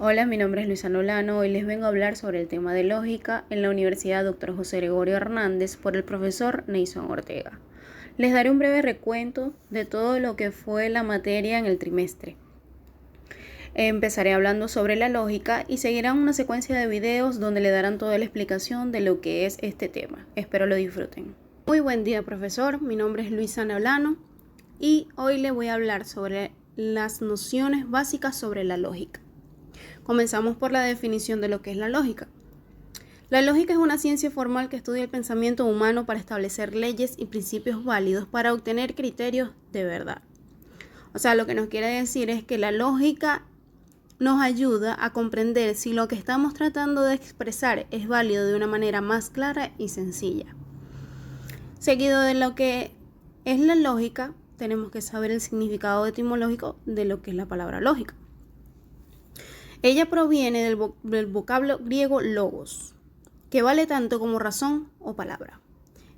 Hola, mi nombre es Luisa Nolano. Hoy les vengo a hablar sobre el tema de lógica en la Universidad Dr. José Gregorio Hernández por el profesor Neison Ortega. Les daré un breve recuento de todo lo que fue la materia en el trimestre. Empezaré hablando sobre la lógica y seguirán una secuencia de videos donde le darán toda la explicación de lo que es este tema. Espero lo disfruten. Muy buen día, profesor. Mi nombre es Luisa Nolano y hoy le voy a hablar sobre las nociones básicas sobre la lógica. Comenzamos por la definición de lo que es la lógica. La lógica es una ciencia formal que estudia el pensamiento humano para establecer leyes y principios válidos para obtener criterios de verdad. O sea, lo que nos quiere decir es que la lógica nos ayuda a comprender si lo que estamos tratando de expresar es válido de una manera más clara y sencilla. Seguido de lo que es la lógica, tenemos que saber el significado etimológico de lo que es la palabra lógica. Ella proviene del vocablo griego logos, que vale tanto como razón o palabra.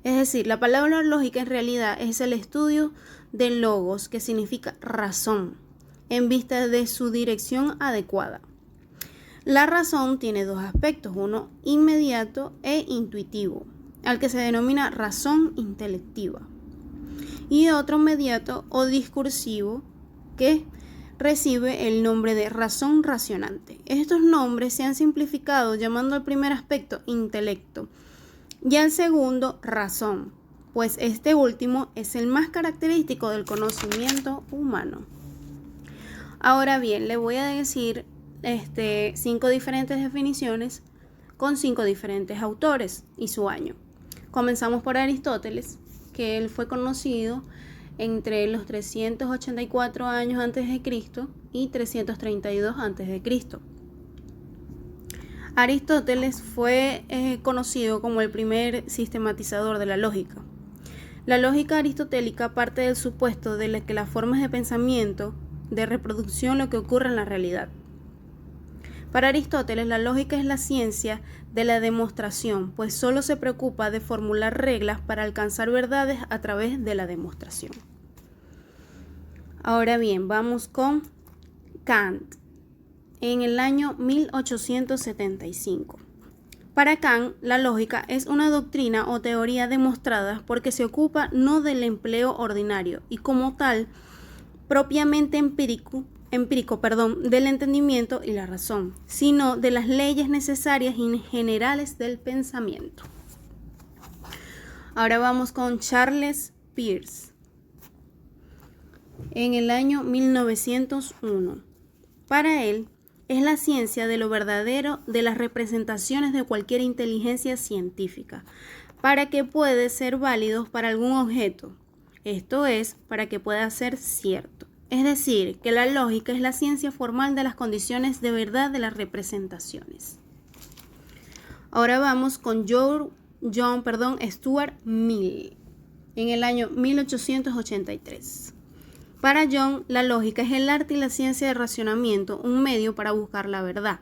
Es decir, la palabra lógica en realidad es el estudio del logos, que significa razón, en vista de su dirección adecuada. La razón tiene dos aspectos, uno inmediato e intuitivo, al que se denomina razón intelectiva, y otro mediato o discursivo, que recibe el nombre de razón racionante. Estos nombres se han simplificado llamando al primer aspecto intelecto y al segundo razón, pues este último es el más característico del conocimiento humano. Ahora bien, le voy a decir 5 diferentes definiciones con 5 diferentes autores y su año. Comenzamos por Aristóteles, que él fue conocido entre los 384 años antes de Cristo y 332 antes de Cristo. Aristóteles fue conocido como el primer sistematizador de la lógica. La lógica aristotélica parte del supuesto de que las formas de pensamiento de reproducción lo que ocurre en la realidad. Para Aristóteles, la lógica es la ciencia de la demostración, pues solo se preocupa de formular reglas para alcanzar verdades a través de la demostración. Ahora bien, vamos con Kant, en el año 1875. Para Kant, la lógica es una doctrina o teoría demostrada porque se ocupa no del empleo ordinario y como tal, propiamente empírico, del entendimiento y la razón, sino de las leyes necesarias y generales del pensamiento. Ahora vamos con Charles Peirce, en el año 1901. Para él, es la ciencia de lo verdadero de las representaciones de cualquier inteligencia científica, para que pueda ser válidos para algún objeto, esto es, para que pueda ser cierto. Es decir, que la lógica es la ciencia formal de las condiciones de verdad de las representaciones. Ahora vamos con Stuart Mill, en el año 1883. Para John, la lógica es el arte y la ciencia de racionamiento, un medio para buscar la verdad.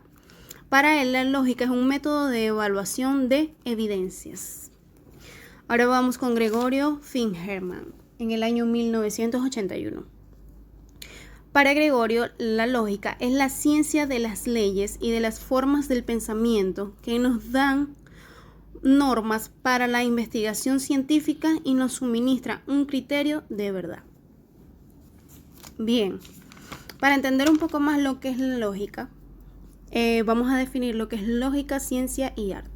Para él, la lógica es un método de evaluación de evidencias. Ahora vamos con Gregorio Fingerman, en el año 1981. Para Gregorio, la lógica es la ciencia de las leyes y de las formas del pensamiento que nos dan normas para la investigación científica y nos suministra un criterio de verdad. Bien, para entender un poco más lo que es la lógica, vamos a definir lo que es lógica, ciencia y arte.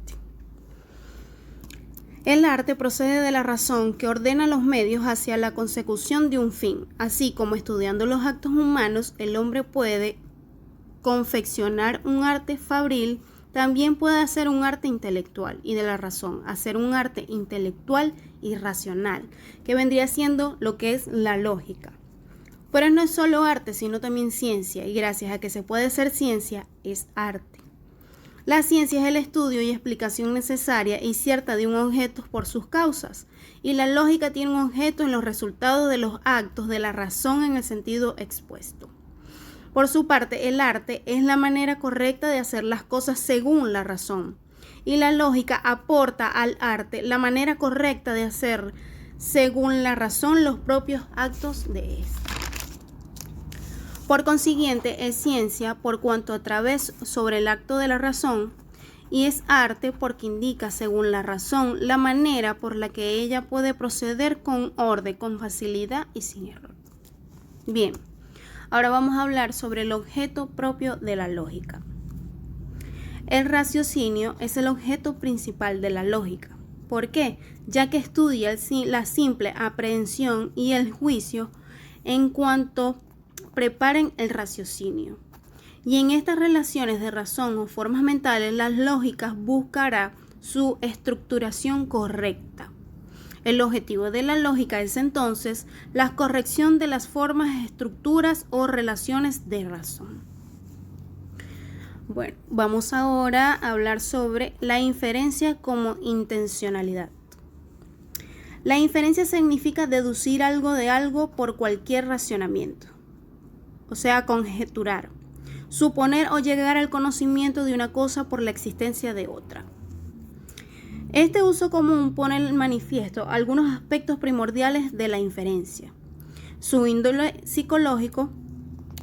El arte procede de la razón que ordena los medios hacia la consecución de un fin. Así como estudiando los actos humanos, el hombre puede confeccionar un arte fabril, también puede hacer un arte intelectual y de la razón, hacer un arte intelectual y racional, que vendría siendo lo que es la lógica. Pero no es solo arte, sino también ciencia, y gracias a que se puede ser ciencia, es arte. La ciencia es el estudio y explicación necesaria y cierta de un objeto por sus causas, y la lógica tiene un objeto en los resultados de los actos de la razón en el sentido expuesto. Por su parte, el arte es la manera correcta de hacer las cosas según la razón, y la lógica aporta al arte la manera correcta de hacer según la razón los propios actos de ésta. Por consiguiente, es ciencia por cuanto a través sobre el acto de la razón, y es arte porque indica, según la razón, la manera por la que ella puede proceder con orden, con facilidad y sin error. Bien, ahora vamos a hablar sobre el objeto propio de la lógica. El raciocinio es el objeto principal de la lógica. ¿Por qué? Ya que estudia la simple aprehensión y el juicio en cuanto preparen el raciocinio. Y en estas relaciones de razón o formas mentales, las lógicas buscará su estructuración correcta. El objetivo de la lógica es entonces la corrección de las formas, estructuras o relaciones de razón. Bueno, vamos ahora a hablar sobre la inferencia como intencionalidad. La inferencia significa deducir algo de algo por cualquier racionamiento, o sea, conjeturar, suponer o llegar al conocimiento de una cosa por la existencia de otra. Este uso común pone en manifiesto algunos aspectos primordiales de la inferencia: su índole psicológico,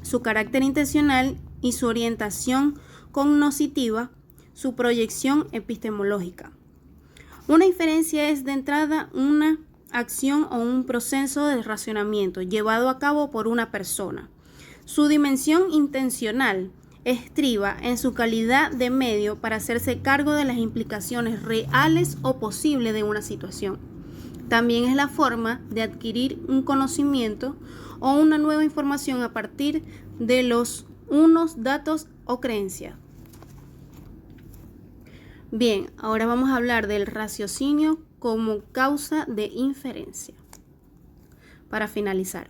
su carácter intencional y su orientación cognoscitiva, su proyección epistemológica. Una inferencia es de entrada una acción o un proceso de racionamiento llevado a cabo por una persona. Su dimensión intencional estriba en su calidad de medio para hacerse cargo de las implicaciones reales o posibles de una situación. También es la forma de adquirir un conocimiento o una nueva información a partir de unos datos o creencias. Bien, ahora vamos a hablar del raciocinio como causa de inferencia. Para finalizar,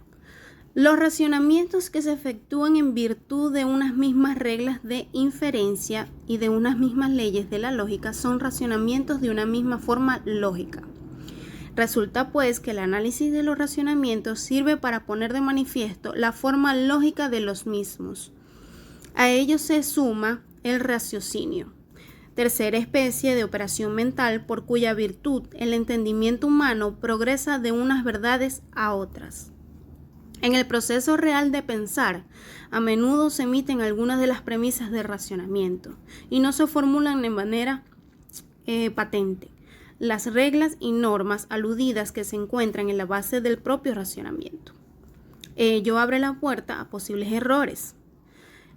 los racionamientos que se efectúan en virtud de unas mismas reglas de inferencia y de unas mismas leyes de la lógica son racionamientos de una misma forma lógica. Resulta pues que el análisis de los racionamientos sirve para poner de manifiesto la forma lógica de los mismos. A ello se suma el raciocinio, tercera especie de operación mental por cuya virtud el entendimiento humano progresa de unas verdades a otras. En el proceso real de pensar, a menudo se emiten algunas de las premisas de racionamiento y no se formulan de manera patente las reglas y normas aludidas que se encuentran en la base del propio racionamiento. Ello abre la puerta a posibles errores.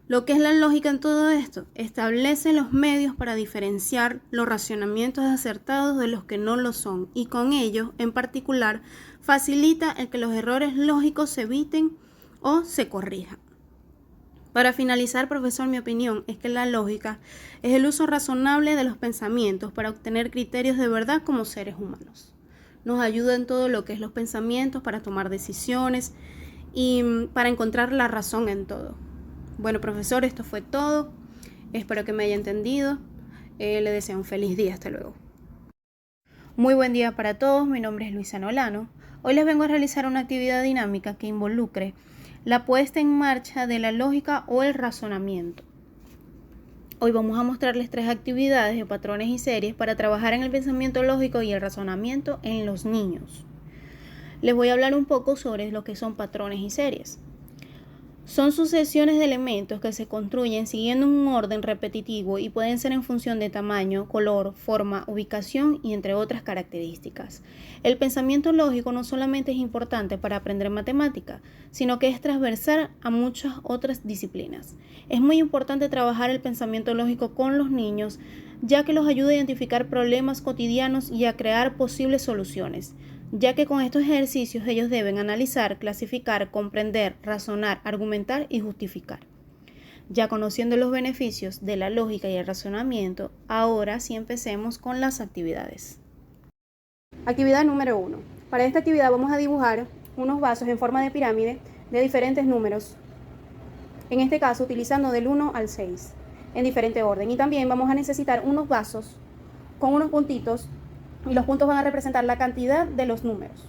Lo que es la lógica en todo esto establece los medios para diferenciar los racionamientos acertados de los que no lo son y con ello, en particular, facilita el que los errores lógicos se eviten o se corrijan. Para finalizar, profesor, mi opinión es que la lógica es el uso razonable de los pensamientos para obtener criterios de verdad como seres humanos. Nos ayuda en todo lo que es los pensamientos para tomar decisiones y para encontrar la razón en todo. Bueno, profesor, esto fue todo. Espero que me haya entendido. Le deseo un feliz día. Hasta luego. Muy buen día para todos. Mi nombre es Luisa Nolano. Hoy les vengo a realizar una actividad dinámica que involucre la puesta en marcha de la lógica o el razonamiento. Hoy vamos a mostrarles 3 actividades de patrones y series para trabajar en el pensamiento lógico y el razonamiento en los niños. Les voy a hablar un poco sobre lo que son patrones y series. Son sucesiones de elementos que se construyen siguiendo un orden repetitivo y pueden ser en función de tamaño, color, forma, ubicación y entre otras características. El pensamiento lógico no solamente es importante para aprender matemática, sino que es transversal a muchas otras disciplinas. Es muy importante trabajar el pensamiento lógico con los niños, ya que los ayuda a identificar problemas cotidianos y a crear posibles soluciones, ya que con estos ejercicios ellos deben analizar, clasificar, comprender, razonar, argumentar y justificar. Ya conociendo los beneficios de la lógica y el razonamiento, ahora sí empecemos con las actividades. Actividad número 1. Para esta actividad vamos a dibujar unos vasos en forma de pirámide de diferentes números, en este caso utilizando del 1 al 6, en diferente orden. Y también vamos a necesitar unos vasos con unos puntitos, y los puntos van a representar la cantidad de los números.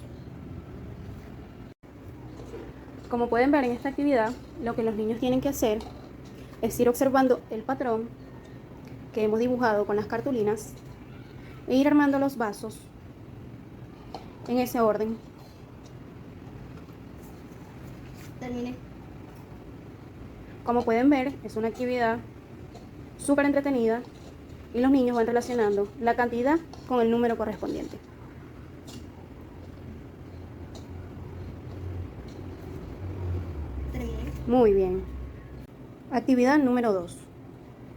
Como pueden ver en esta actividad, lo que los niños tienen que hacer es ir observando el patrón que hemos dibujado con las cartulinas e ir armando los vasos en ese orden. Terminé. Como pueden ver, es una actividad súper entretenida y los niños van relacionando la cantidad con el número correspondiente. Muy bien. Actividad número 2.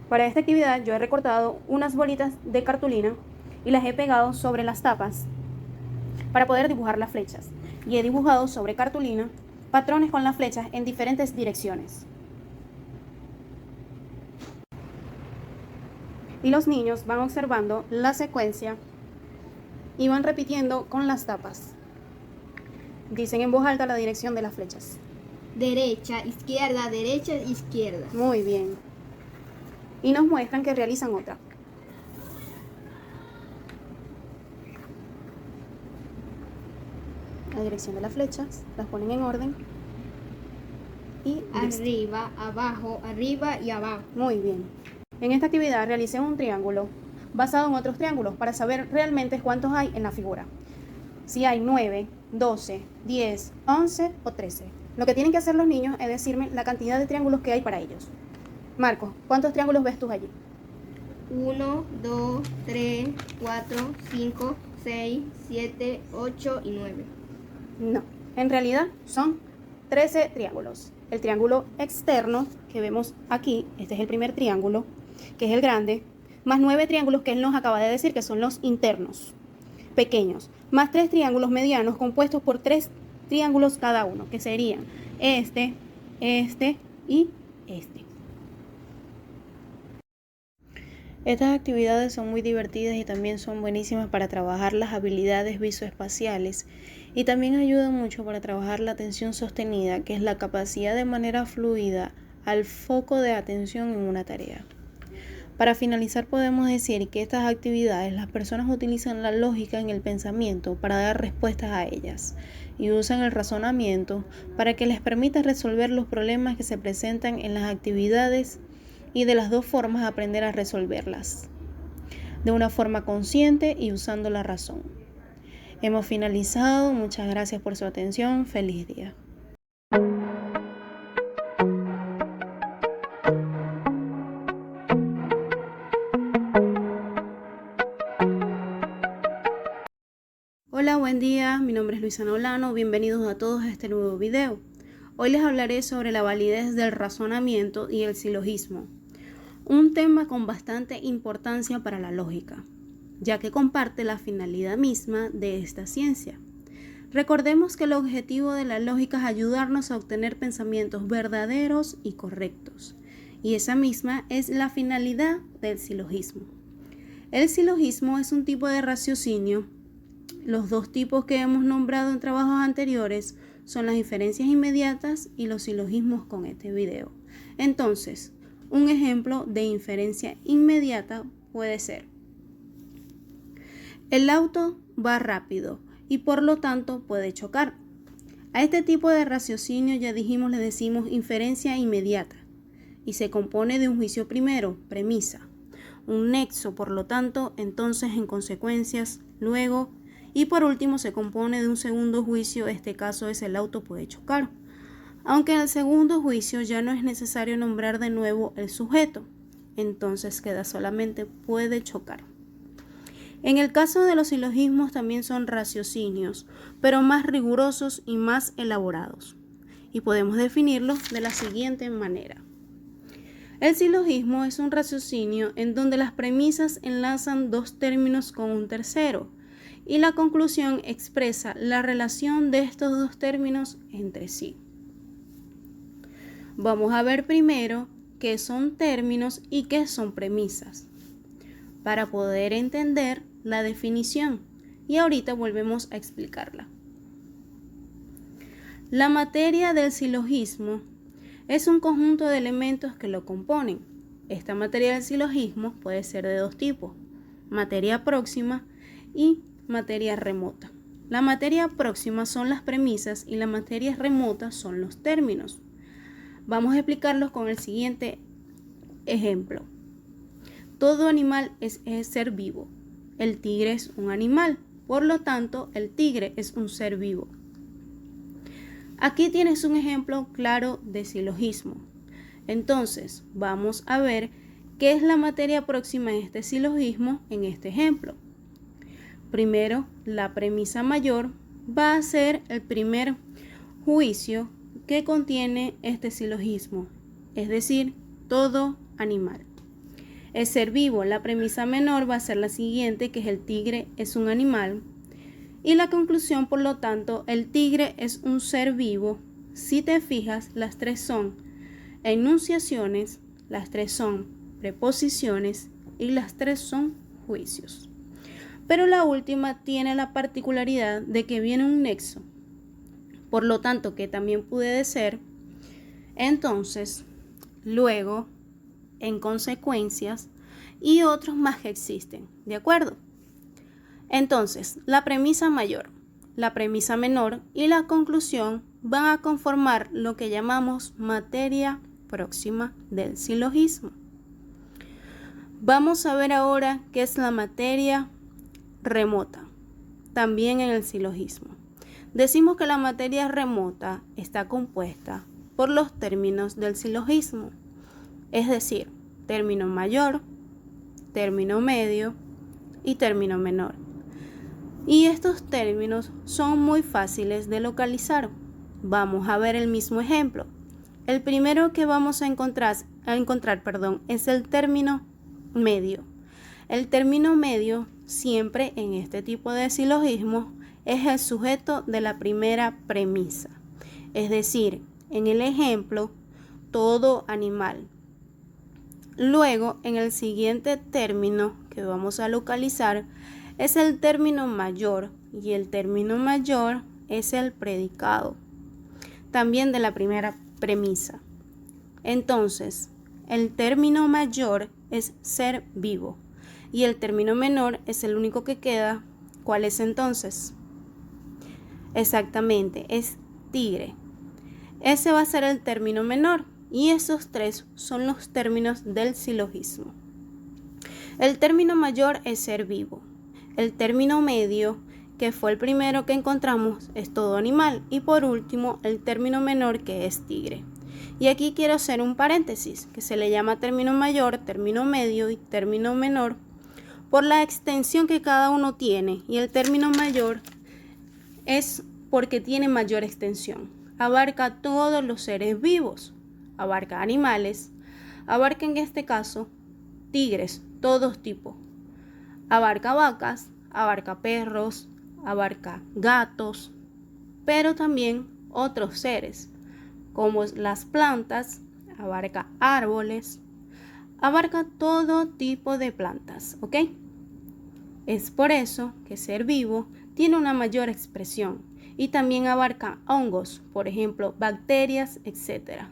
Para esta actividad yo he recortado unas bolitas de cartulina y las he pegado sobre las tapas para poder dibujar las flechas. Y he dibujado sobre cartulina patrones con las flechas en diferentes direcciones. Y los niños van observando la secuencia y van repitiendo con las tapas. Dicen en voz alta la dirección de las flechas. Derecha, izquierda. Muy bien. Y nos muestran que realizan otra. La dirección de las flechas, las ponen en orden. Y arriba y abajo. Muy bien. En esta actividad realicé un triángulo basado en otros triángulos para saber realmente cuántos hay en la figura. Si hay 9, 12, 10, 11 o 13. Lo que tienen que hacer los niños es decirme la cantidad de triángulos que hay para ellos. Marcos, ¿cuántos triángulos ves tú allí? 1, 2, 3, 4, 5, 6, 7, 8 y 9. No, en realidad son 13 triángulos. El triángulo externo que vemos aquí, este es el primer triángulo, que es el grande, más 9 triángulos que él nos acaba de decir que son los internos, pequeños, más 3 triángulos medianos compuestos por 3 triángulos cada uno, que serían este y este. Estas actividades son muy divertidas y también son buenísimas para trabajar las habilidades visoespaciales y también ayudan mucho para trabajar la atención sostenida, que es la capacidad de manera fluida al foco de atención en una tarea. Para finalizar, podemos decir que estas actividades las personas utilizan la lógica en el pensamiento para dar respuestas a ellas y usan el razonamiento para que les permita resolver los problemas que se presentan en las actividades y de las dos formas aprender a resolverlas, de una forma consciente y usando la razón. Hemos finalizado, muchas gracias por su atención, feliz día. Hola, buen día, mi nombre es Luisa Nolano, bienvenidos a todos a este nuevo video. Hoy les hablaré sobre la validez del razonamiento y el silogismo, un tema con bastante importancia para la lógica, ya que comparte la finalidad misma de esta ciencia. Recordemos que el objetivo de la lógica es ayudarnos a obtener pensamientos verdaderos y correctos, y esa misma es la finalidad del silogismo. El silogismo es un tipo de raciocinio. Los dos tipos que hemos nombrado en trabajos anteriores son las inferencias inmediatas y los silogismos con este video. Entonces, un ejemplo de inferencia inmediata puede ser: el auto va rápido y por lo tanto puede chocar. A este tipo de raciocinio ya dijimos, le decimos inferencia inmediata y se compone de un juicio primero, premisa, un nexo, por lo tanto, entonces, en consecuencias, luego, y por último se compone de un segundo juicio, este caso es el auto puede chocar. Aunque en el segundo juicio ya no es necesario nombrar de nuevo el sujeto, entonces queda solamente puede chocar. En el caso de los silogismos también son raciocinios, pero más rigurosos y más elaborados, y podemos definirlos de la siguiente manera. El silogismo es un raciocinio en donde las premisas enlazan dos términos con un tercero, y la conclusión expresa la relación de estos dos términos entre sí. Vamos a ver primero qué son términos y qué son premisas, para poder entender la definición, y ahorita volvemos a explicarla. La materia del silogismo es un conjunto de elementos que lo componen. Esta materia del silogismo puede ser de dos tipos: materia próxima y materia remota. La materia próxima son las premisas y la materia remota son los términos. Vamos a explicarlos con el siguiente ejemplo. Todo animal es ser vivo. El tigre es un animal, por lo tanto, el tigre es un ser vivo. Aquí tienes un ejemplo claro de silogismo. Entonces, vamos a ver qué es la materia próxima en este silogismo en este ejemplo. Primero, la premisa mayor va a ser el primer juicio que contiene este silogismo, es decir, todo animal. El ser vivo, la premisa menor va a ser la siguiente, que es el tigre es un animal. Y la conclusión, por lo tanto, el tigre es un ser vivo. Si te fijas, las tres son enunciaciones, las tres son preposiciones y las tres son juicios. Pero la última tiene la particularidad de que viene un nexo, por lo tanto que también puede ser, entonces, luego, en consecuencias y otros más que existen, ¿de acuerdo? Entonces, la premisa mayor, la premisa menor y la conclusión van a conformar lo que llamamos materia próxima del silogismo. Vamos a ver ahora qué es la materia remota, también en el silogismo. Decimos que la materia remota está compuesta por los términos del silogismo, es decir, término mayor, término medio y término menor. Y estos términos son muy fáciles de localizar. Vamos a ver el mismo ejemplo. El primero que vamos a encontrar, es el término medio. El término medio, siempre en este tipo de silogismo, es el sujeto de la primera premisa. Es decir, en el ejemplo, todo animal. Luego, en el siguiente término que vamos a localizar, es el término mayor, y el término mayor es el predicado, también de la primera premisa. Entonces, el término mayor es ser vivo, y el término menor es el único que queda. ¿Cuál es entonces? Exactamente, es tigre. Ese va a ser el término menor, y esos tres son los términos del silogismo. El término mayor es ser vivo. El término medio, que fue el primero que encontramos, es todo animal. Y por último, el término menor, que es tigre. Y aquí quiero hacer un paréntesis, que se le llama término mayor, término medio y término menor, por la extensión que cada uno tiene. Y el término mayor es porque tiene mayor extensión. Abarca todos los seres vivos. Abarca animales. Abarca en este caso tigres, todos tipos. Abarca vacas, abarca perros, abarca gatos, pero también otros seres, como las plantas, abarca árboles, abarca todo tipo de plantas, ¿ok? Es por eso que ser vivo tiene una mayor expresión y también abarca hongos, por ejemplo, bacterias, etc.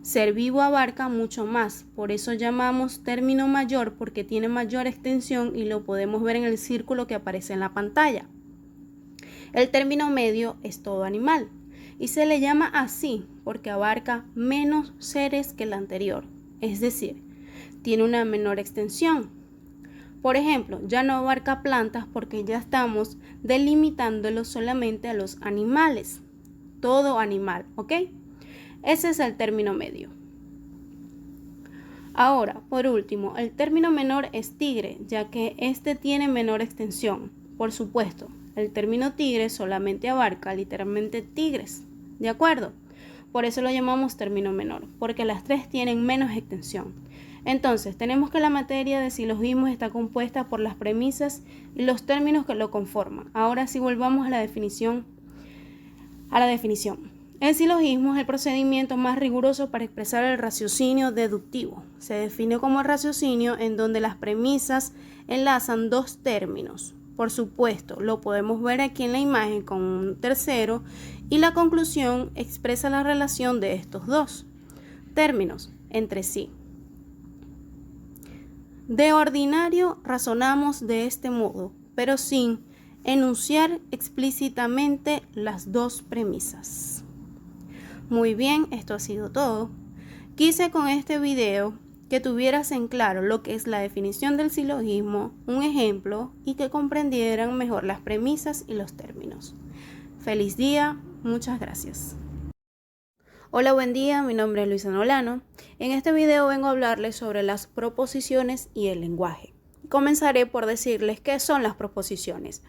Ser vivo abarca mucho más, por eso llamamos término mayor, porque tiene mayor extensión y lo podemos ver en el círculo que aparece en la pantalla. El término medio es todo animal y se le llama así porque abarca menos seres que el anterior, es decir, tiene una menor extensión. Por ejemplo, ya no abarca plantas porque ya estamos delimitándolo solamente a los animales, todo animal, ¿ok? Ese es el término medio. Ahora, por último, el término menor es tigre, ya que este tiene menor extensión. Por supuesto, el término tigre solamente abarca literalmente tigres, ¿de acuerdo? Por eso lo llamamos término menor, porque las tres tienen menos extensión. Entonces, tenemos que la materia de silogismos está compuesta por las premisas y los términos que lo conforman. Ahora sí volvamos a la definición. El silogismo es el procedimiento más riguroso para expresar el raciocinio deductivo. Se define como raciocinio en donde las premisas enlazan dos términos. Por supuesto, lo podemos ver aquí en la imagen con un tercero y la conclusión expresa la relación de estos dos términos entre sí. De ordinario razonamos de este modo, pero sin enunciar explícitamente las dos premisas. Muy bien, esto ha sido todo. Quise con este video que tuvieras en claro lo que es la definición del silogismo, un ejemplo y que comprendieran mejor las premisas y los términos. Feliz día, muchas gracias. Hola, buen día, mi nombre es Luisa Nolano. En este video vengo a hablarles sobre las proposiciones y el lenguaje. Comenzaré por decirles qué son las proposiciones.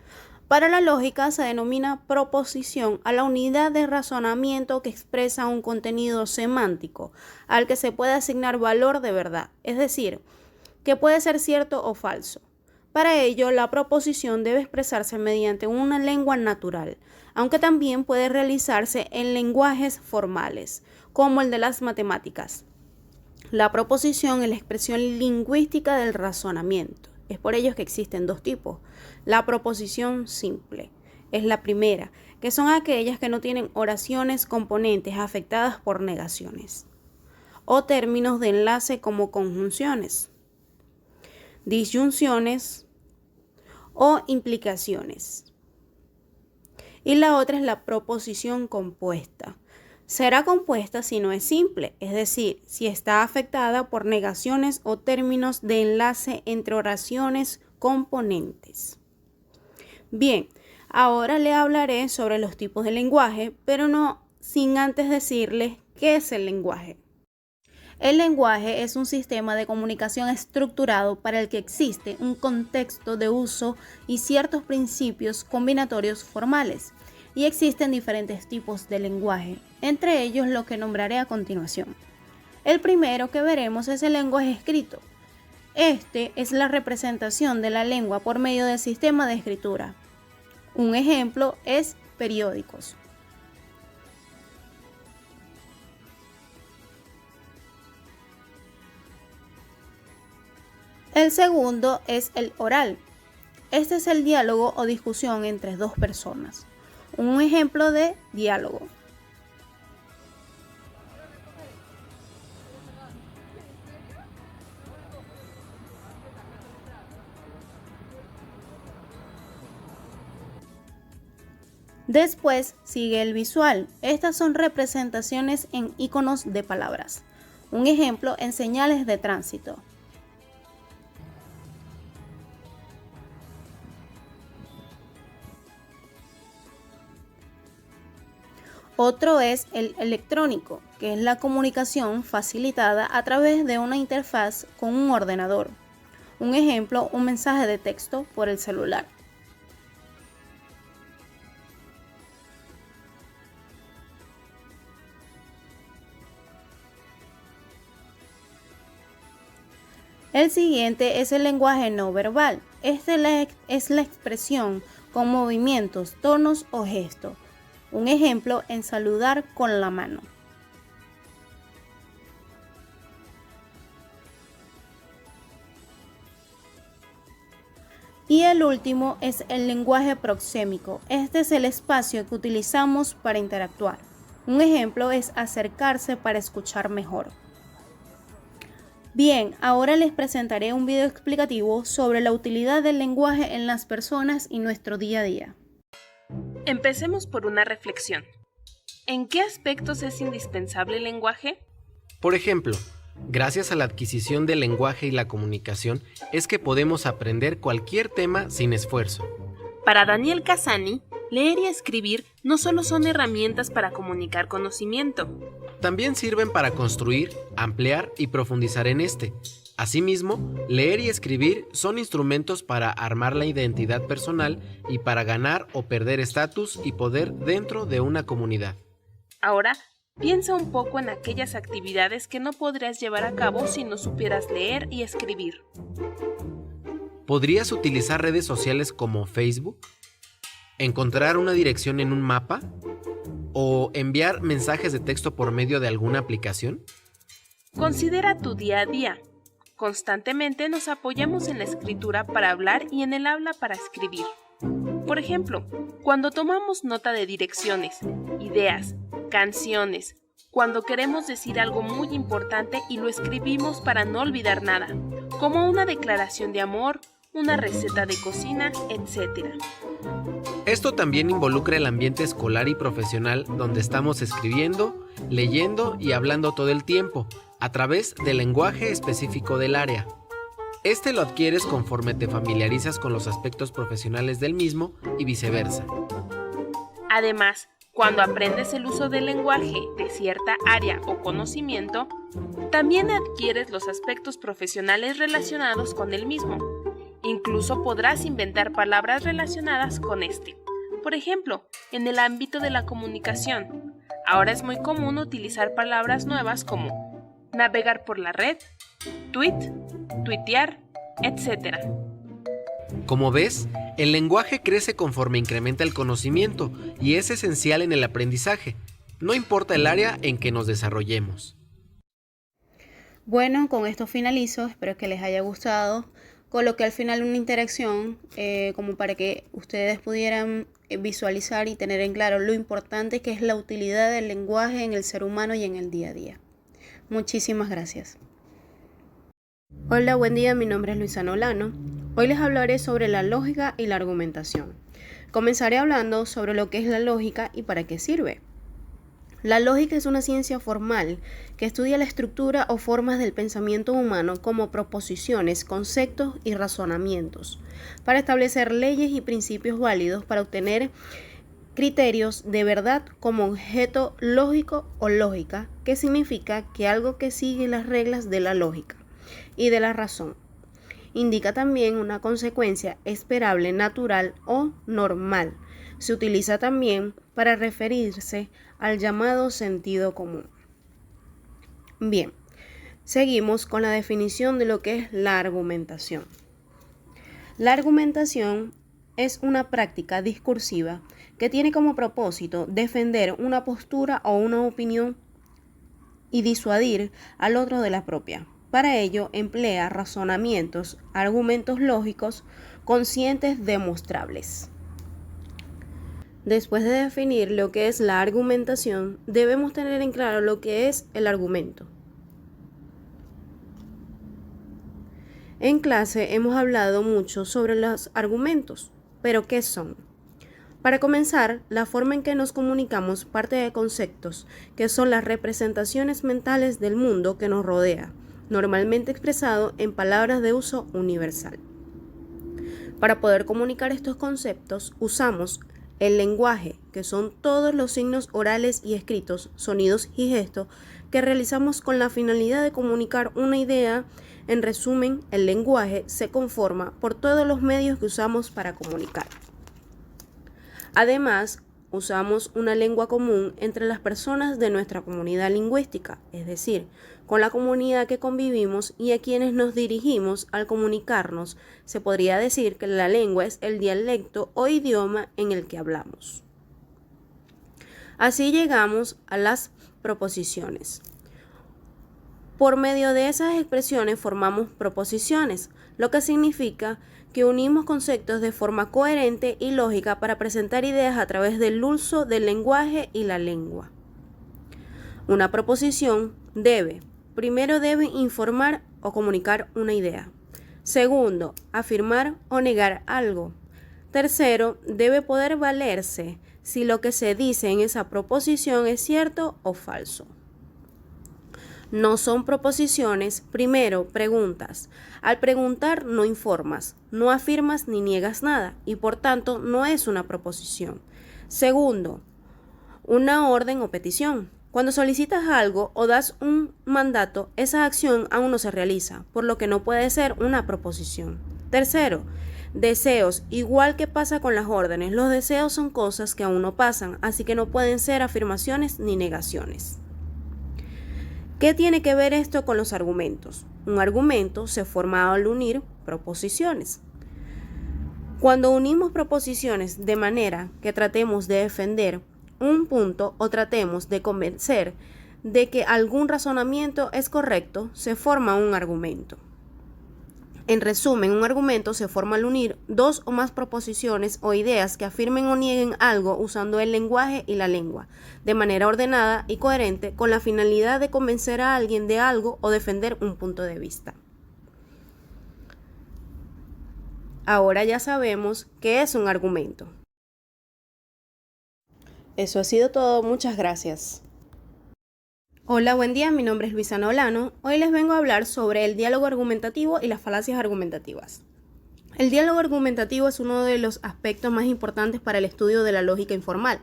Para la lógica se denomina proposición a la unidad de razonamiento que expresa un contenido semántico al que se puede asignar valor de verdad, es decir, que puede ser cierto o falso. Para ello, la proposición debe expresarse mediante una lengua natural, aunque también puede realizarse en lenguajes formales, como el de las matemáticas. La proposición es la expresión lingüística del razonamiento. Es por ello que existen dos tipos. La proposición simple es la primera, que son aquellas que no tienen oraciones componentes afectadas por negaciones, o términos de enlace como conjunciones, disyunciones o implicaciones. Y la otra es la proposición compuesta. Será compuesta si no es simple, es decir, si está afectada por negaciones o términos de enlace entre oraciones componentes. Bien, ahora le hablaré sobre los tipos de lenguaje, pero no sin antes decirles qué es el lenguaje. El lenguaje es un sistema de comunicación estructurado para el que existe un contexto de uso y ciertos principios combinatorios formales, y existen diferentes tipos de lenguaje, entre ellos lo que nombraré a continuación. El primero que veremos es el lenguaje escrito. Este es la representación de la lengua por medio del sistema de escritura. Un ejemplo es periódicos. El segundo es el oral. Este es el diálogo o discusión entre dos personas. Un ejemplo de diálogo. Después sigue el visual. Estas son representaciones en iconos de palabras. Un ejemplo en señales de tránsito. Otro es el electrónico, que es la comunicación facilitada a través de una interfaz con un ordenador. Un ejemplo, un mensaje de texto por el celular. El siguiente es el lenguaje no verbal. Este es la expresión con movimientos, tonos o gestos. Un ejemplo en saludar con la mano. Y el último es el lenguaje proxémico. Este es el espacio que utilizamos para interactuar. Un ejemplo es acercarse para escuchar mejor. Bien, ahora les presentaré un video explicativo sobre la utilidad del lenguaje en las personas y nuestro día a día. Empecemos por una reflexión. ¿En qué aspectos es indispensable el lenguaje? Por ejemplo, gracias a la adquisición del lenguaje y la comunicación es que podemos aprender cualquier tema sin esfuerzo. Para Daniel Cassani, leer y escribir no solo son herramientas para comunicar conocimiento. También sirven para construir, ampliar y profundizar en este. Asimismo, leer y escribir son instrumentos para armar la identidad personal y para ganar o perder estatus y poder dentro de una comunidad. Ahora, piensa un poco en aquellas actividades que no podrías llevar a cabo si no supieras leer y escribir. ¿Podrías utilizar redes sociales como Facebook? ¿Encontrar una dirección en un mapa? ¿O enviar mensajes de texto por medio de alguna aplicación? Considera tu día a día. Constantemente nos apoyamos en la escritura para hablar y en el habla para escribir. Por ejemplo, cuando tomamos nota de direcciones, ideas, canciones, cuando queremos decir algo muy importante y lo escribimos para no olvidar nada, como una declaración de amor, una receta de cocina, etc. Esto también involucra el ambiente escolar y profesional donde estamos escribiendo, leyendo y hablando todo el tiempo, a través del lenguaje específico del área. Este lo adquieres conforme te familiarizas con los aspectos profesionales del mismo y viceversa. Además, Cuando aprendes el uso del lenguaje de cierta área o conocimiento, también adquieres los aspectos profesionales relacionados con el mismo. Incluso podrás inventar palabras relacionadas con este. Por ejemplo, en el ámbito de la comunicación, ahora es muy común utilizar palabras nuevas como navegar por la red, tweet, tuitear, etc. Como ves, el lenguaje crece conforme incrementa el conocimiento y es esencial en el aprendizaje, no importa el área en que nos desarrollemos. Bueno, con esto finalizo, espero que les haya gustado. Coloqué al final una interacción como para que ustedes pudieran visualizar y tener en claro lo importante que es la utilidad del lenguaje en el ser humano y en el día a día. Muchísimas gracias. Hola, buen día, mi nombre es Luisana Olano. Hoy les hablaré sobre la lógica y la argumentación. Comenzaré hablando sobre lo que es la lógica y para qué sirve. La lógica es una ciencia formal que estudia la estructura o formas del pensamiento humano como proposiciones, conceptos y razonamientos, para establecer leyes y principios válidos para obtener criterios de verdad como objeto lógico o lógica, que significa que algo que sigue las reglas de la lógica y de la razón. Indica también una consecuencia esperable, natural o normal. Se utiliza también para referirse al llamado sentido común. Bien, seguimos con la definición de lo que es la argumentación. La argumentación es una práctica discursiva que tiene como propósito defender una postura o una opinión y disuadir al otro de la propia. Para ello emplea razonamientos, argumentos lógicos, conscientes, demostrables. Después de definir lo que es la argumentación, debemos tener en claro lo que es el argumento. En clase hemos hablado mucho sobre los argumentos, pero ¿qué son? Para comenzar, la forma en que nos comunicamos parte de conceptos, que son las representaciones mentales del mundo que nos rodea, normalmente expresado en palabras de uso universal. Para poder comunicar estos conceptos, usamos el lenguaje, que son todos los signos orales y escritos, sonidos y gestos que realizamos con la finalidad de comunicar una idea. En resumen, el lenguaje se conforma por todos los medios que usamos para comunicar. Además, usamos una lengua común entre las personas de nuestra comunidad lingüística, es decir, con la comunidad que convivimos y a quienes nos dirigimos al comunicarnos. Se podría decir que la lengua es el dialecto o idioma en el que hablamos. Así llegamos a las proposiciones. Por medio de esas expresiones formamos proposiciones, lo que significa que unimos conceptos de forma coherente y lógica para presentar ideas a través del uso del lenguaje y la lengua. Una proposición primero debe informar o comunicar una idea. Segundo, afirmar o negar algo. Tercero, debe poder valerse si lo que se dice en esa proposición es cierto o falso. No son proposiciones, primero, preguntas. Al preguntar no informas, no afirmas ni niegas nada y por tanto no es una proposición. Segundo, una orden o petición. Cuando solicitas algo o das un mandato, esa acción aún no se realiza, por lo que no puede ser una proposición. Tercero, deseos. Igual que pasa con las órdenes, los deseos son cosas que aún no pasan, así que no pueden ser afirmaciones ni negaciones. ¿Qué tiene que ver esto con los argumentos? Un argumento se forma al unir proposiciones. Cuando unimos proposiciones de manera que tratemos de defender un punto o tratemos de convencer de que algún razonamiento es correcto, se forma un argumento. En resumen, un argumento se forma al unir dos o más proposiciones o ideas que afirmen o nieguen algo usando el lenguaje y la lengua, de manera ordenada y coherente, con la finalidad de convencer a alguien de algo o defender un punto de vista. Ahora ya sabemos qué es un argumento. Eso ha sido todo, muchas gracias. Hola, buen día, mi nombre es Luisana Olano. Hoy les vengo a hablar sobre el diálogo argumentativo y las falacias argumentativas. El diálogo argumentativo es uno de los aspectos más importantes para el estudio de la lógica informal.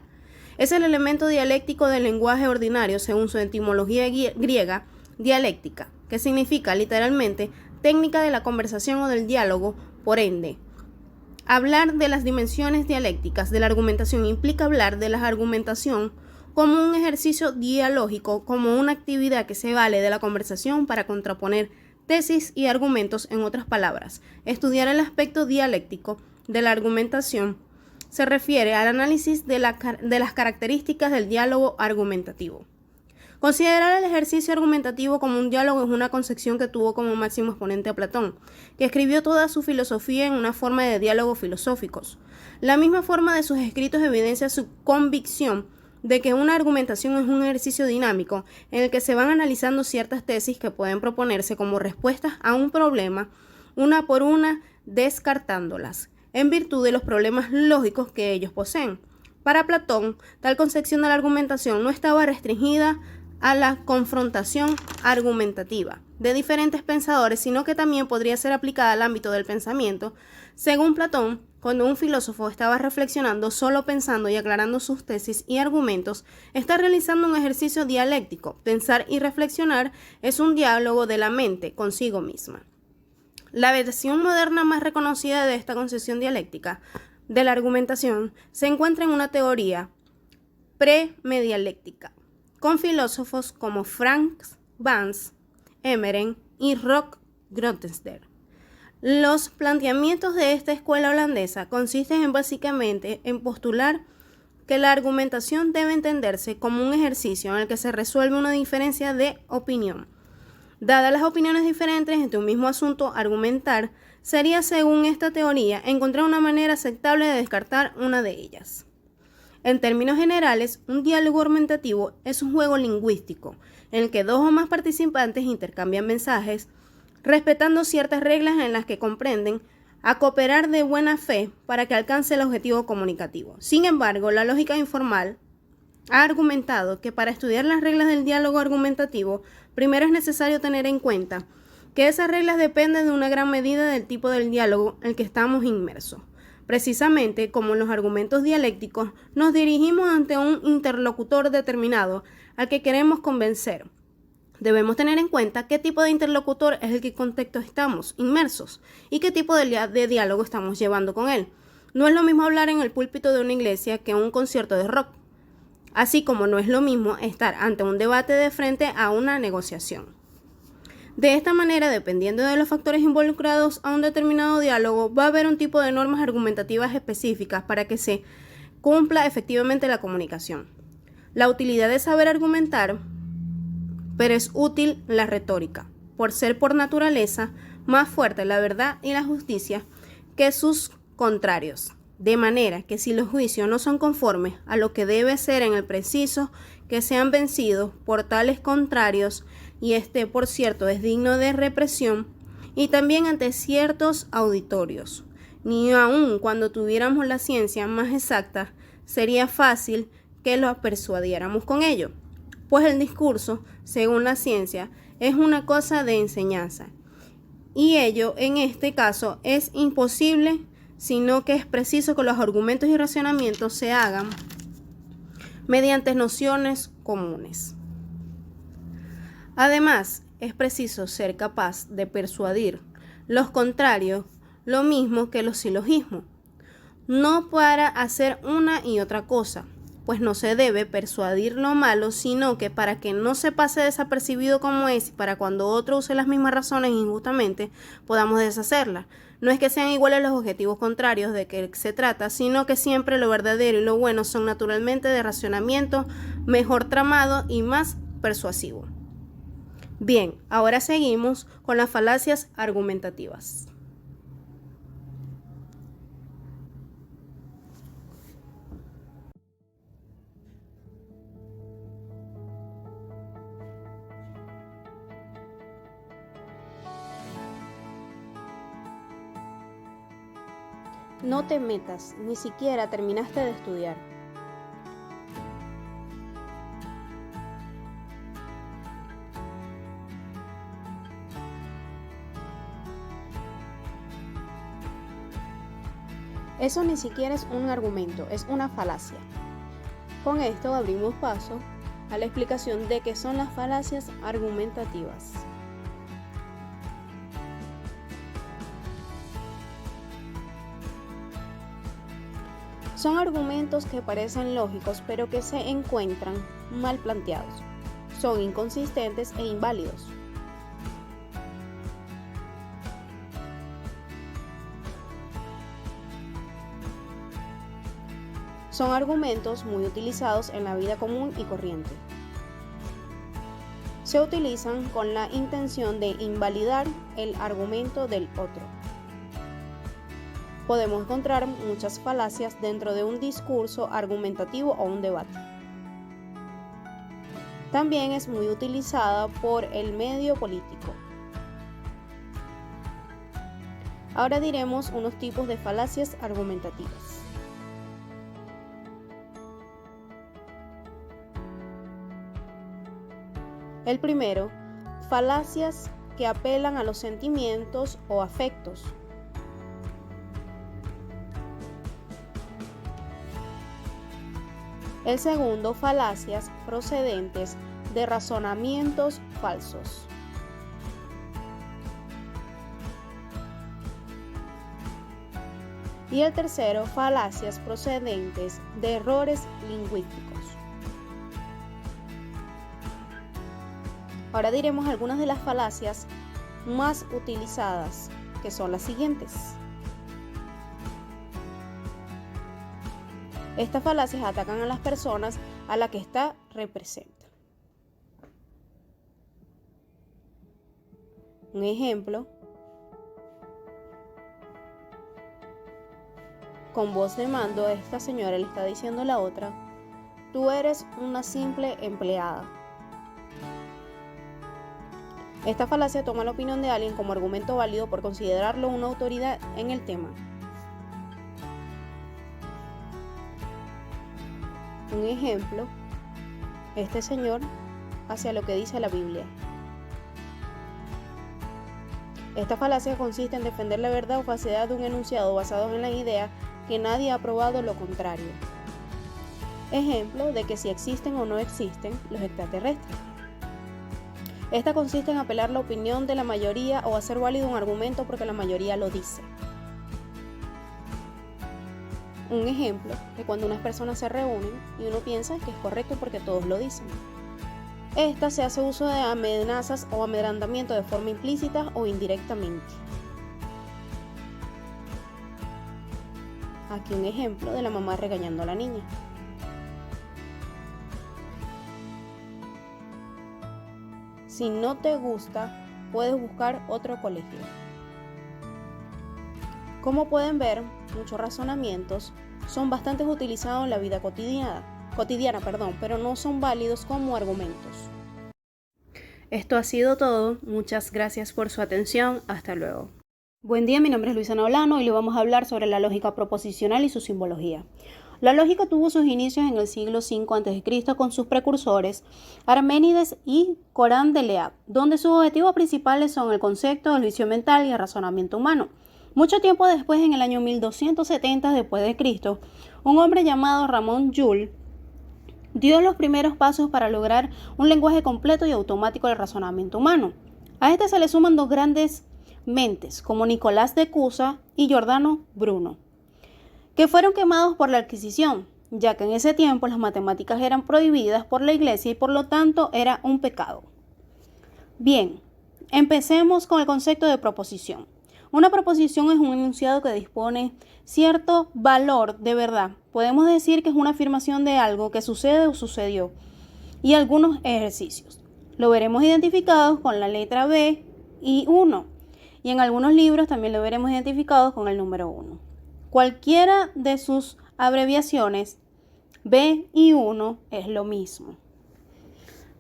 Es el elemento dialéctico del lenguaje ordinario según su etimología griega, dialéctica, que significa literalmente técnica de la conversación o del diálogo. Por ende, hablar de las dimensiones dialécticas de la argumentación implica hablar de la argumentación como un ejercicio dialógico, como una actividad que se vale de la conversación para contraponer tesis y argumentos. En otras palabras, estudiar el aspecto dialéctico de la argumentación se refiere al análisis de las características del diálogo argumentativo. Considerar el ejercicio argumentativo como un diálogo es una concepción que tuvo como máximo exponente a Platón, que escribió toda su filosofía en una forma de diálogos filosóficos. La misma forma de sus escritos evidencia su convicción de que una argumentación es un ejercicio dinámico en el que se van analizando ciertas tesis que pueden proponerse como respuestas a un problema, una por una, descartándolas, en virtud de los problemas lógicos que ellos poseen. Para Platón, tal concepción de la argumentación no estaba restringida a la confrontación argumentativa de diferentes pensadores, sino que también podría ser aplicada al ámbito del pensamiento. Según Platón, cuando un filósofo estaba reflexionando, solo pensando y aclarando sus tesis y argumentos, está realizando un ejercicio dialéctico. Pensar y reflexionar es un diálogo de la mente consigo misma. La versión moderna más reconocida de esta concepción dialéctica de la argumentación se encuentra en una teoría premedialéctica, con filósofos como Frans Vance, Emmeren y Rock Grothendieck. Los planteamientos de esta escuela holandesa consisten básicamente en postular que la argumentación debe entenderse como un ejercicio en el que se resuelve una diferencia de opinión. Dadas las opiniones diferentes entre un mismo asunto, argumentar sería, según esta teoría, encontrar una manera aceptable de descartar una de ellas. En términos generales, un diálogo argumentativo es un juego lingüístico en el que dos o más participantes intercambian mensajes, respetando ciertas reglas en las que comprenden a cooperar de buena fe para que alcance el objetivo comunicativo. Sin embargo, la lógica informal ha argumentado que para estudiar las reglas del diálogo argumentativo, primero es necesario tener en cuenta que esas reglas dependen de una gran medida del tipo del diálogo en el que estamos inmersos. Precisamente como en los argumentos dialécticos, nos dirigimos ante un interlocutor determinado al que queremos convencer. Debemos tener en cuenta qué tipo de interlocutor es el que contexto estamos inmersos y qué tipo de diálogo estamos llevando con él. No es lo mismo hablar en el púlpito de una iglesia que en un concierto de rock, así como no es lo mismo estar ante un debate de frente a una negociación. De esta manera, dependiendo de los factores involucrados a un determinado diálogo, va a haber un tipo de normas argumentativas específicas para que se cumpla efectivamente la comunicación. La utilidad de saber argumentar, pero es útil la retórica, por ser por naturaleza más fuerte la verdad y la justicia que sus contrarios. De manera que si los juicios no son conformes a lo que debe ser en el preciso, que sean vencidos por tales contrarios, y este, por cierto, es digno de represión, y también ante ciertos auditorios. Ni aun cuando tuviéramos la ciencia más exacta, sería fácil que lo persuadiéramos con ello, pues el discurso, según la ciencia, es una cosa de enseñanza, y ello, en este caso, es imposible, sino que es preciso que los argumentos y razonamientos se hagan mediante nociones comunes. Además, es preciso ser capaz de persuadir los contrarios lo mismo que los silogismos, no para hacer una y otra cosa, pues no se debe persuadir lo malo, sino que para que no se pase desapercibido como es y para cuando otro use las mismas razones injustamente podamos deshacerlas. No es que sean iguales los objetivos contrarios de que se trata, sino que siempre lo verdadero y lo bueno son naturalmente de razonamiento mejor tramado y más persuasivo. Bien, ahora seguimos con las falacias argumentativas. No te metas, ni siquiera terminaste de estudiar. Eso ni siquiera es un argumento, es una falacia. Con esto abrimos paso a la explicación de qué son las falacias argumentativas. Son argumentos que parecen lógicos pero que se encuentran mal planteados. Son inconsistentes e inválidos. Son argumentos muy utilizados en la vida común y corriente. Se utilizan con la intención de invalidar el argumento del otro. Podemos encontrar muchas falacias dentro de un discurso argumentativo o un debate. También es muy utilizada por el medio político. Ahora diremos unos tipos de falacias argumentativas. El primero, falacias que apelan a los sentimientos o afectos. El segundo, falacias procedentes de razonamientos falsos. Y el tercero, falacias procedentes de errores lingüísticos. Ahora diremos algunas de las falacias más utilizadas, que son las siguientes. Estas falacias atacan a las personas a las que esta representa. Un ejemplo, con voz de mando, esta señora le está diciendo a la otra: tú eres una simple empleada. Esta falacia toma la opinión de alguien como argumento válido por considerarlo una autoridad en el tema. Un ejemplo, este señor hacia lo que dice la Biblia. Esta falacia consiste en defender la verdad o falsedad de un enunciado basado en la idea que nadie ha probado lo contrario. Ejemplo de que si existen o no existen los extraterrestres. Esta consiste en apelar la opinión de la mayoría o hacer válido un argumento porque la mayoría lo dice. Un ejemplo de cuando unas personas se reúnen y uno piensa que es correcto porque todos lo dicen. Esta se hace uso de amenazas o amedrentamiento de forma implícita o indirectamente. Aquí un ejemplo de la mamá regañando a la niña. Si no te gusta, puedes buscar otro colegio. Como pueden ver, muchos razonamientos son bastante utilizados en la vida cotidiana, pero no son válidos como argumentos. Esto ha sido todo. Muchas gracias por su atención. Hasta luego. Buen día, mi nombre es Luisa Olano y le vamos a hablar sobre la lógica proposicional y su simbología. La lógica tuvo sus inicios en el siglo V a.C. con sus precursores Arménides y Corán de Leab, donde sus objetivos principales son el concepto del juicio mental y el razonamiento humano. Mucho tiempo después, en el año 1270 después de Cristo, un hombre llamado Ramón Llull dio los primeros pasos para lograr un lenguaje completo y automático del razonamiento humano. A este se le suman dos grandes mentes, como Nicolás de Cusa y Giordano Bruno, que fueron quemados por la Inquisición, ya que en ese tiempo las matemáticas eran prohibidas por la Iglesia y por lo tanto era un pecado. Bien, empecemos con el concepto de proposición. Una proposición es un enunciado que dispone cierto valor de verdad. Podemos decir que es una afirmación de algo que sucede o sucedió, y algunos ejercicios. Lo veremos identificados con la letra B y 1, y en algunos libros también lo veremos identificados con el número 1. Cualquiera de sus abreviaciones, B y 1, es lo mismo.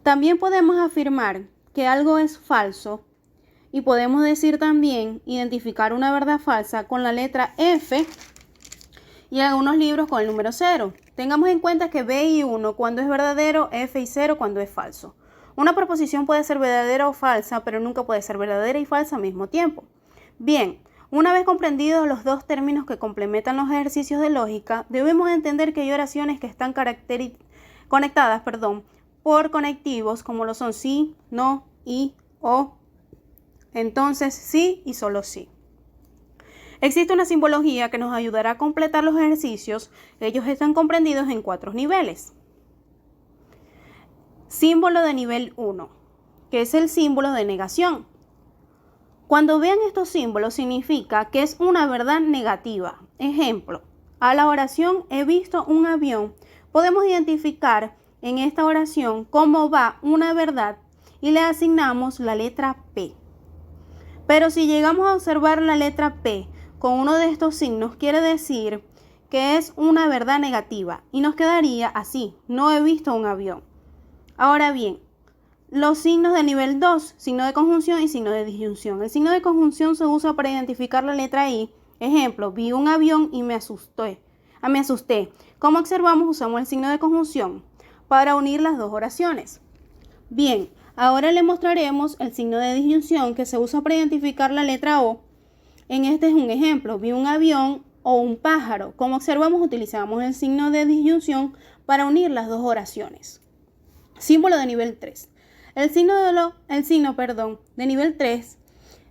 También podemos afirmar que algo es falso y podemos decir también identificar una verdad falsa con la letra F y en algunos libros con el número 0. Tengamos en cuenta que B y 1 cuando es verdadero, F y 0 cuando es falso. Una proposición puede ser verdadera o falsa, pero nunca puede ser verdadera y falsa al mismo tiempo. Bien, una vez comprendidos los dos términos que complementan los ejercicios de lógica, debemos entender que hay oraciones que están conectadas, por conectivos como lo son sí, no, y, o, entonces, sí y solo sí. Existe una simbología que nos ayudará a completar los ejercicios. Ellos están comprendidos en 4 niveles. Símbolo de nivel 1, que es el símbolo de negación. Cuando vean estos símbolos significa que es una verdad negativa. Ejemplo, a la oración he visto un avión, podemos identificar en esta oración cómo va una verdad y le asignamos la letra P. Pero si llegamos a observar la letra P con uno de estos signos, quiere decir que es una verdad negativa y nos quedaría así, no he visto un avión. Ahora bien, los signos de nivel 2, signo de conjunción y signo de disyunción. El signo de conjunción se usa para identificar la letra I. Ejemplo, vi un avión y me asusté. Como observamos, usamos el signo de conjunción para unir las dos oraciones. Bien, ahora le mostraremos el signo de disyunción que se usa para identificar la letra O. En este es un ejemplo, vi un avión o un pájaro. Como observamos, utilizamos el signo de disyunción para unir las dos oraciones. Símbolo de nivel 3. El signo de nivel 3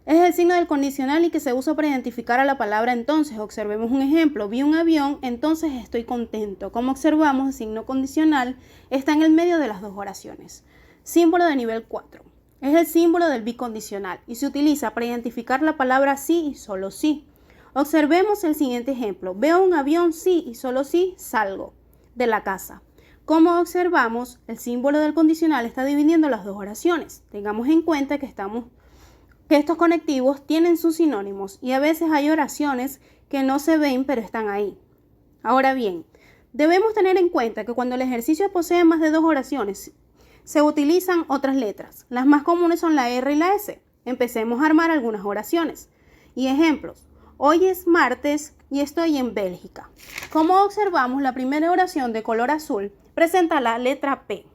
es el signo del condicional y que se usa para identificar a la palabra entonces. Observemos un ejemplo. Vi un avión, entonces estoy contento. Como observamos, el signo condicional está en el medio de las dos oraciones. Símbolo de nivel 4. Es el símbolo del bicondicional y se utiliza para identificar la palabra sí y solo sí. Observemos el siguiente ejemplo. Veo un avión, sí y solo sí salgo de la casa. Como observamos, el símbolo del condicional está dividiendo las dos oraciones. Tengamos en cuenta que estos conectivos tienen sus sinónimos y a veces hay oraciones que no se ven pero están ahí. Ahora bien, debemos tener en cuenta que cuando el ejercicio posee más de 2 oraciones, se utilizan otras letras. Las más comunes son la R y la S. Empecemos a armar algunas oraciones. Y ejemplos. Hoy es martes y estoy en Bélgica. Como observamos, la primera oración de color azul presenta la letra P,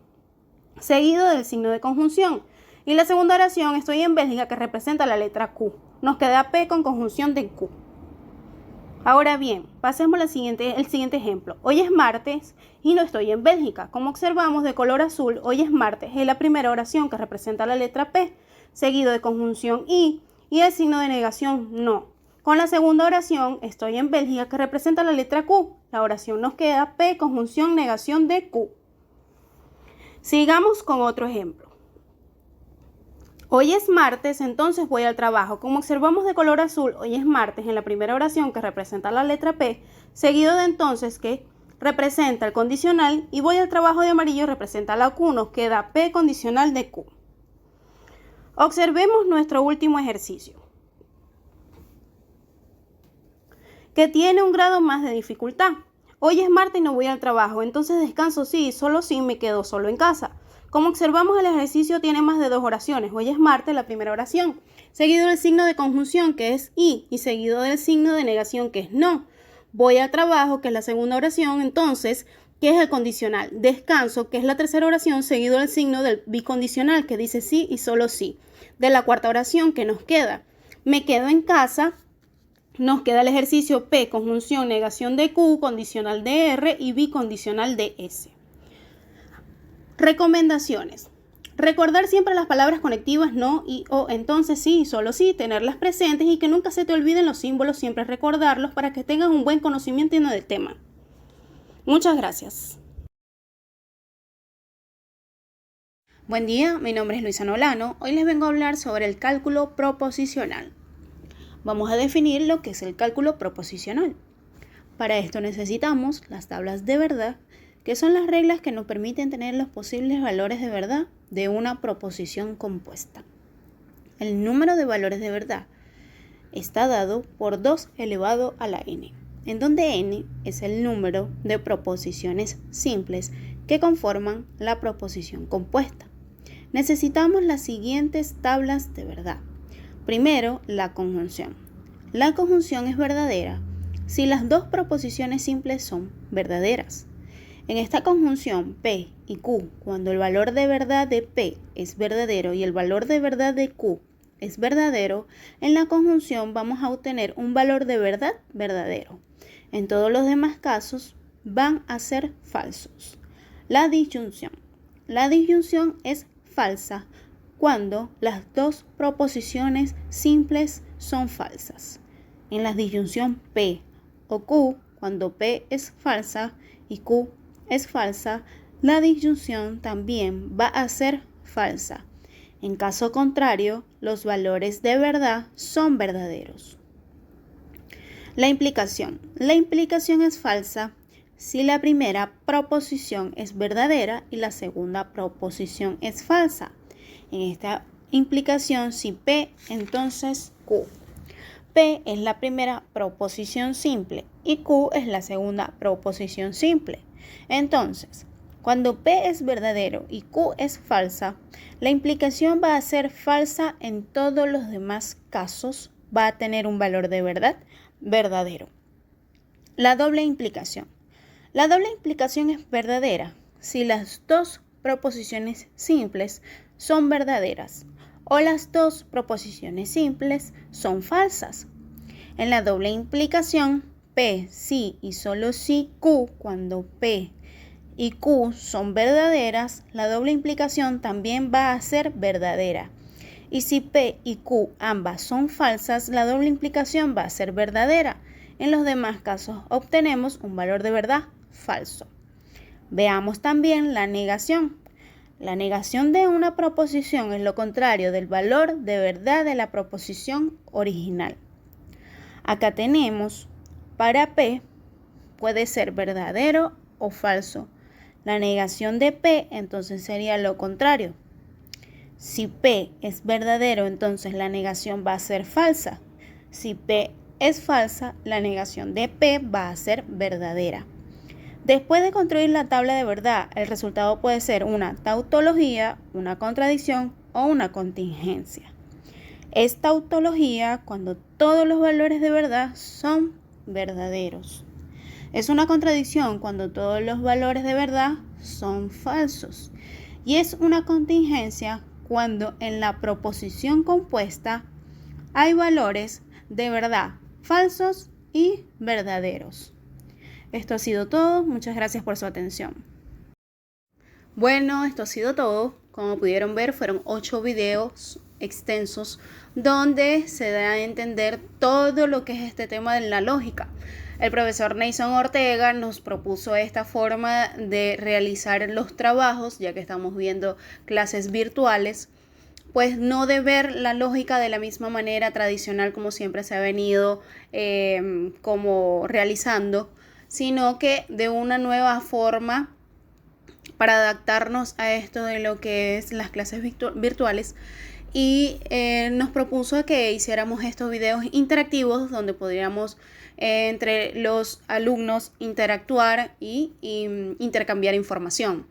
seguido del signo de conjunción. Y la segunda oración, estoy en Bélgica, que representa la letra Q. Nos queda P con conjunción de Q. Ahora bien, pasemos al siguiente ejemplo. Hoy es martes y no estoy en Bélgica. Como observamos, de color azul, hoy es martes es la primera oración que representa la letra P, seguido de conjunción y el signo de negación no. Con la segunda oración, estoy en Bélgica, que representa la letra Q. La oración nos queda P, conjunción, negación de Q. Sigamos con otro ejemplo. Hoy es martes, entonces voy al trabajo. Como observamos de color azul, hoy es martes en la primera oración que representa la letra P, seguido de entonces que representa el condicional y voy al trabajo de amarillo representa la Q, nos queda P condicional de Q. Observemos nuestro último ejercicio, que tiene un grado más de dificultad. Hoy es martes y no voy al trabajo, entonces descanso sí, solo sí, me quedo solo en casa. Como observamos, el ejercicio tiene más de 2 oraciones. Hoy es martes, la primera oración, seguido del signo de conjunción, que es y seguido del signo de negación, que es no. Voy al trabajo, que es la segunda oración, entonces, que es el condicional. Descanso, que es la tercera oración, seguido del signo del bicondicional, que dice sí y solo sí. De la cuarta oración, que nos queda, me quedo en casa, nos queda el ejercicio P, conjunción, negación de Q, condicional de R y bicondicional de S. Recomendaciones. Recordar siempre las palabras conectivas no y o, entonces sí y solo sí, tenerlas presentes y que nunca se te olviden los símbolos, siempre recordarlos para que tengas un buen conocimiento del tema. Muchas gracias. Buen día, mi nombre es Luisa Nolano. Hoy les vengo a hablar sobre el cálculo proposicional. Vamos a definir lo que es el cálculo proposicional. Para esto necesitamos las tablas de verdad, que son las reglas que nos permiten tener los posibles valores de verdad de una proposición compuesta. El número de valores de verdad está dado por 2 elevado a la n, en donde n es el número de proposiciones simples que conforman la proposición compuesta. Necesitamos las siguientes tablas de verdad. Primero, la conjunción. La conjunción es verdadera si las 2 proposiciones simples son verdaderas. En esta conjunción P y Q, cuando el valor de verdad de P es verdadero y el valor de verdad de Q es verdadero, en la conjunción vamos a obtener un valor de verdad verdadero. En todos los demás casos van a ser falsos. La disyunción. La disyunción es falsa cuando las dos proposiciones simples son falsas. En la disyunción P o Q, cuando P es falsa y Q es falsa, la disyunción también va a ser falsa. En caso contrario, los valores de verdad son verdaderos. La implicación. La implicación es falsa si la primera proposición es verdadera y la segunda proposición es falsa. En esta implicación, si P, entonces Q. P es la primera proposición simple y Q es la segunda proposición simple. Entonces, cuando P es verdadero y Q es falsa, la implicación va a ser falsa en todos los demás casos. Va a tener un valor de verdad verdadero. La doble implicación. La doble implicación es verdadera si las dos proposiciones simples son verdaderas o las dos proposiciones simples son falsas. En la doble implicación, P si y solo si Q, cuando P y Q son verdaderas, la doble implicación también va a ser verdadera. Y si P y Q ambas son falsas, la doble implicación va a ser verdadera. En los demás casos obtenemos un valor de verdad falso. Veamos también la negación. La negación de una proposición es lo contrario del valor de verdad de la proposición original. Acá tenemos, para P puede ser verdadero o falso. La negación de P entonces sería lo contrario. Si P es verdadero, entonces la negación va a ser falsa. Si P es falsa, la negación de P va a ser verdadera. Después de construir la tabla de verdad, el resultado puede ser una tautología, una contradicción o una contingencia. Es tautología cuando todos los valores de verdad son verdaderos. Es una contradicción cuando todos los valores de verdad son falsos. Y es una contingencia cuando en la proposición compuesta hay valores de verdad falsos y verdaderos. Esto ha sido todo. Muchas gracias por su atención. Bueno, esto ha sido todo. Como pudieron ver, fueron 8 videos extensos donde se da a entender todo lo que es este tema de la lógica. El profesor Neison Ortega nos propuso esta forma de realizar los trabajos, ya que estamos viendo clases virtuales, pues no de ver la lógica de la misma manera tradicional como siempre se ha venido como realizando, sino que de una nueva forma para adaptarnos a esto de lo que es las clases virtuales. Y nos propuso que hiciéramos estos videos interactivos donde podríamos entre los alumnos interactuar y intercambiar información.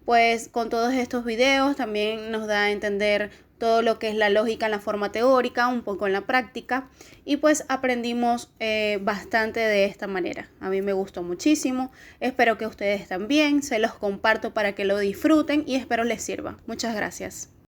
Pues con todos estos videos también nos da a entender todo lo que es la lógica en la forma teórica, un poco en la práctica, y pues aprendimos bastante de esta manera. A mí me gustó muchísimo, espero que ustedes también, se los comparto para que lo disfruten y espero les sirva. Muchas gracias.